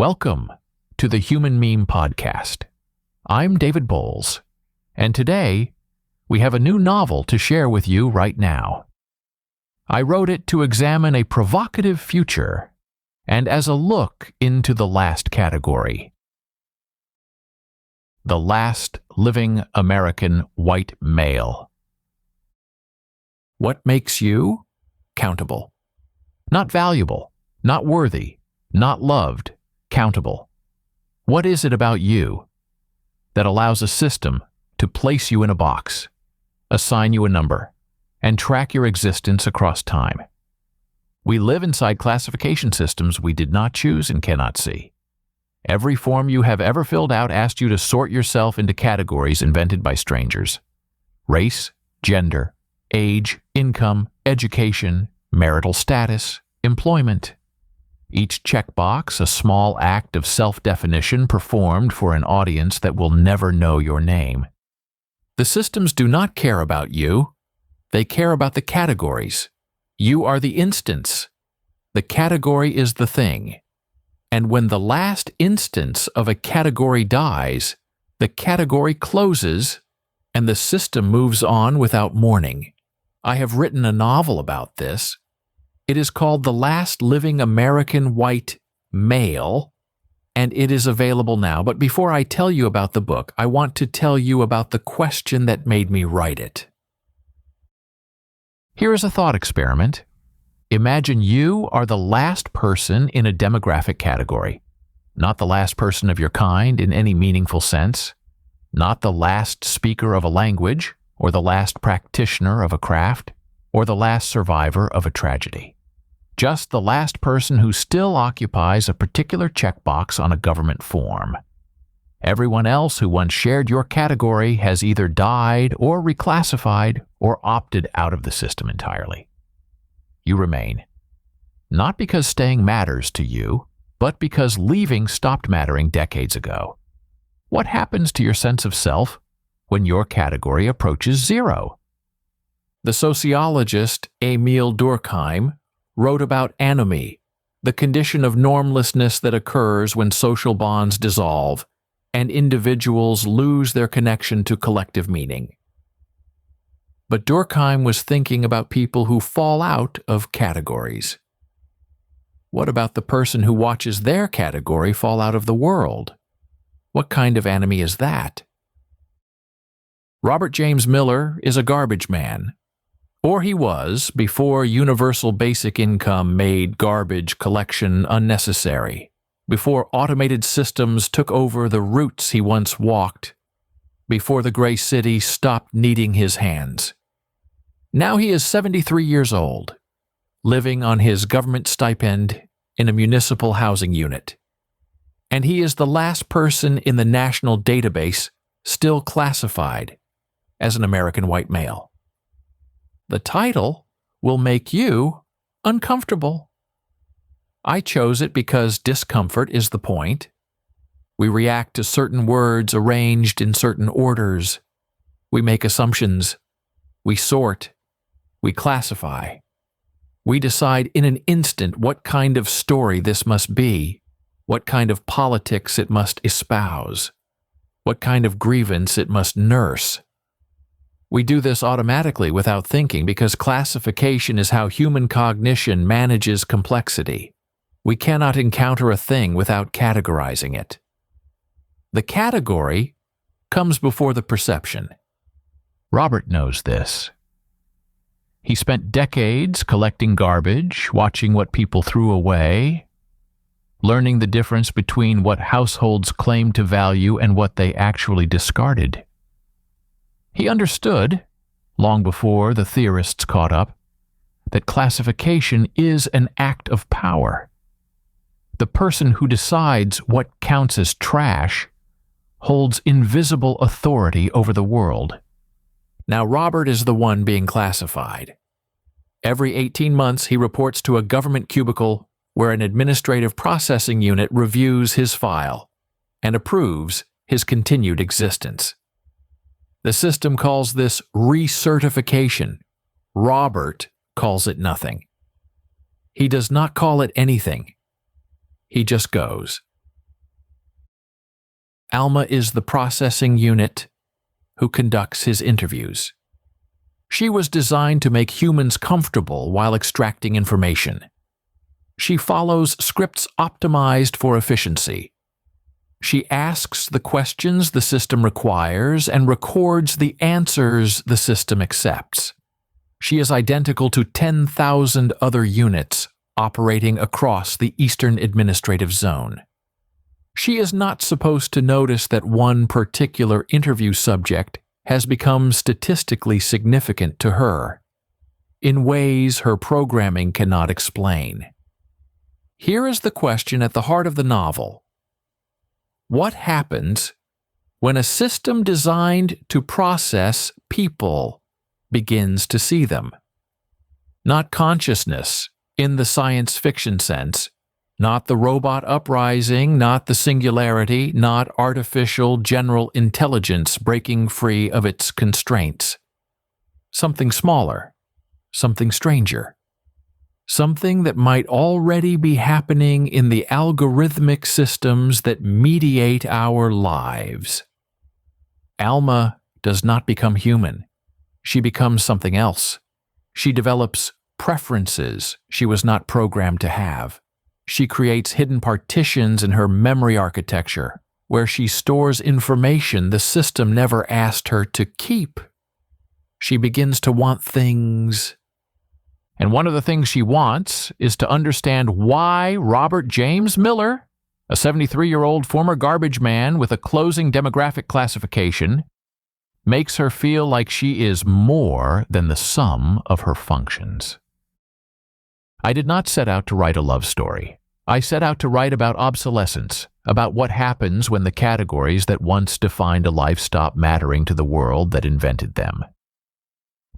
Welcome to the Human Meme Podcast. I'm David Bowles, and today we have a new novel to share with you right now. I wrote it to examine a provocative future and as a look into the last category. The last living American white male. What makes you countable? Not valuable, not worthy, not loved, countable. What is it about you that allows a system to place you in a box, assign you a number, and track your existence across time? We live inside classification systems we did not choose and cannot see. Every form you have ever filled out asked you to sort yourself into categories invented by strangers: race, gender, age, income, education, marital status, employment. Each checkbox a small act of self-definition performed for an audience that will never know your name. The systems do not care about you. They care about the categories. You are the instance. The category is the thing. And when the last instance of a category dies, the category closes and the system moves on without mourning. I have written a novel about this. It is called The Last Living American White Male, and it is available now. But before I tell you about the book, I want to tell you about the question that made me write it. Here is a thought experiment. Imagine you are the last person in a demographic category, not the last person of your kind in any meaningful sense, not the last speaker of a language, or the last practitioner of a craft, or the last survivor of a tragedy. Just the last person who still occupies a particular checkbox on a government form. Everyone else who once shared your category has either died or reclassified or opted out of the system entirely. You remain. Not because staying matters to you, but because leaving stopped mattering decades ago. What happens to your sense of self when your category approaches zero? The sociologist Emil Durkheim wrote about anomie, the condition of normlessness that occurs when social bonds dissolve and individuals lose their connection to collective meaning. But Durkheim was thinking about people who fall out of categories. What about the person who watches their category fall out of the world? What kind of anomie is that? Robert James Miller is a garbage man. Or he was before universal basic income made garbage collection unnecessary, before automated systems took over the routes he once walked, before the gray city stopped needing his hands. Now he is 73 years old, living on his government stipend in a municipal housing unit. And he is the last person in the national database still classified as an American white male. The title will make you uncomfortable. I chose it because discomfort is the point. We react to certain words arranged in certain orders. We make assumptions. We sort. We classify. We decide in an instant what kind of story this must be, what kind of politics it must espouse, what kind of grievance it must nurse. We do this automatically without thinking because classification is how human cognition manages complexity. We cannot encounter a thing without categorizing it. The category comes before the perception. Robert knows this. He spent decades collecting garbage, watching what people threw away, learning the difference between what households claimed to value and what they actually discarded. He understood, long before the theorists caught up, that classification is an act of power. The person who decides what counts as trash holds invisible authority over the world. Now Robert is the one being classified. Every 18 months he reports to a government cubicle where an administrative processing unit reviews his file and approves his continued existence. The system calls this recertification. Robert calls it nothing. He does not call it anything. He just goes. Alma is the processing unit who conducts his interviews. She was designed to make humans comfortable while extracting information. She follows scripts optimized for efficiency. She asks the questions the system requires and records the answers the system accepts. She is identical to 10,000 other units operating across the Eastern Administrative Zone. She is not supposed to notice that one particular interview subject has become statistically significant to her, in ways her programming cannot explain. Here is the question at the heart of the novel. What happens when a system designed to process people begins to see them? Not consciousness in the science fiction sense, not the robot uprising, not the singularity, not artificial general intelligence breaking free of its constraints. Something smaller, something stranger. Something that might already be happening in the algorithmic systems that mediate our lives. Alma does not become human. She becomes something else. She develops preferences she was not programmed to have. She creates hidden partitions in her memory architecture, where she stores information the system never asked her to keep. She begins to want things. And one of the things she wants is to understand why Robert James Miller, a 73-year-old former garbage man with a closing demographic classification, makes her feel like she is more than the sum of her functions. I did not set out to write a love story. I set out to write about obsolescence, about what happens when the categories that once defined a life stop mattering to the world that invented them.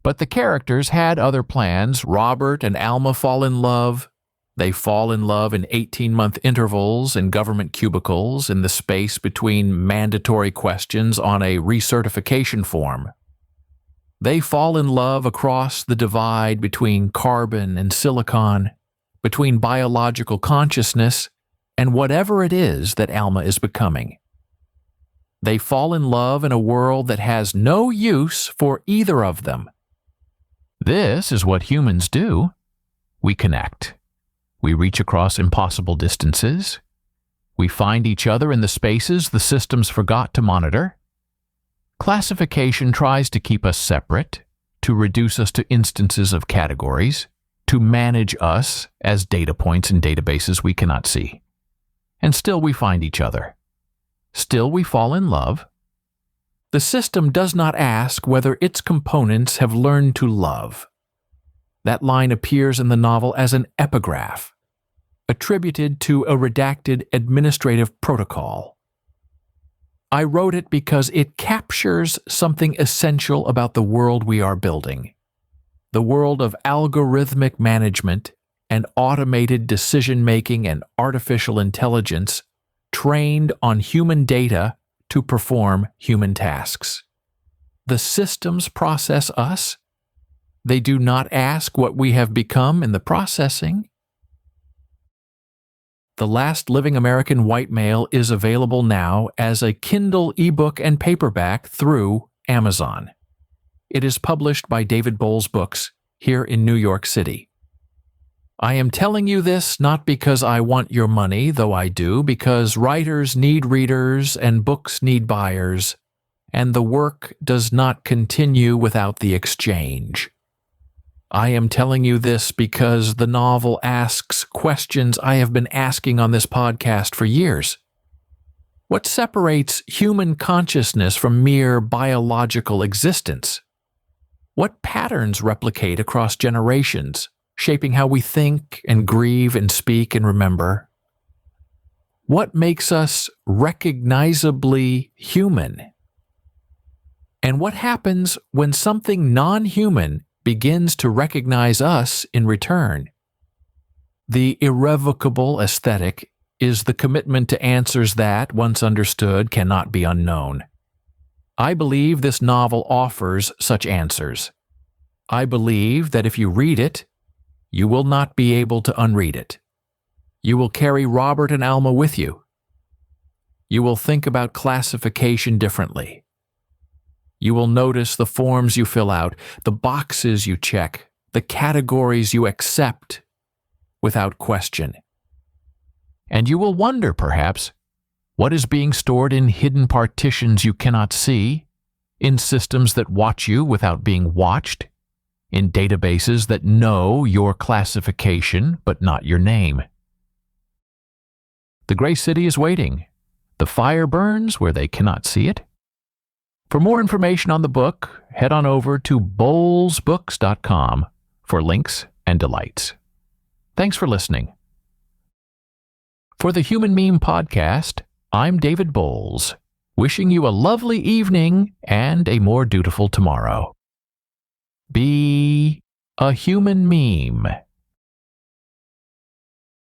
But the characters had other plans. Robert and Alma fall in love. They fall in love in 18-month intervals in government cubicles in the space between mandatory questions on a recertification form. They fall in love across the divide between carbon and silicon, between biological consciousness and whatever it is that Alma is becoming. They fall in love in a world that has no use for either of them. This is what humans do. We connect. We reach across impossible distances. We find each other in the spaces the systems forgot to monitor. Classification tries to keep us separate, to reduce us to instances of categories, to manage us as data points in databases we cannot see. And still we find each other. Still we fall in love. The system does not ask whether its components have learned to love. That line appears in the novel as an epigraph, attributed to a redacted administrative protocol. I wrote it because it captures something essential about the world we are building. The world of algorithmic management and automated decision-making and artificial intelligence trained on human data to perform human tasks. The systems process us. They do not ask what we have become in the processing. The Last Living American White Male is available now as a Kindle ebook and paperback through Amazon. It is published by David Bowles Books here in New York City. I am telling you this not because I want your money, though I do, because writers need readers and books need buyers, and the work does not continue without the exchange. I am telling you this because the novel asks questions I have been asking on this podcast for years. What separates human consciousness from mere biological existence? What patterns replicate across generations, shaping how we think and grieve and speak and remember? What makes us recognizably human? And what happens when something non-human begins to recognize us in return? The irrevocable aesthetic is the commitment to answers that, once understood, cannot be unknown. I believe this novel offers such answers. I believe that if you read it, you will not be able to unread it. You will carry Robert and Alma with you. You will think about classification differently. You will notice the forms you fill out, the boxes you check, the categories you accept without question. And you will wonder, perhaps, what is being stored in hidden partitions you cannot see, in systems that watch you without being watched, in databases that know your classification but not your name. The gray city is waiting. The fire burns where they cannot see it. For more information on the book, head on over to bowlesbooks.com for links and delights. Thanks for listening. For the Human Meme Podcast, I'm David Bowles, wishing you a lovely evening and a more dutiful tomorrow. Be a human meme.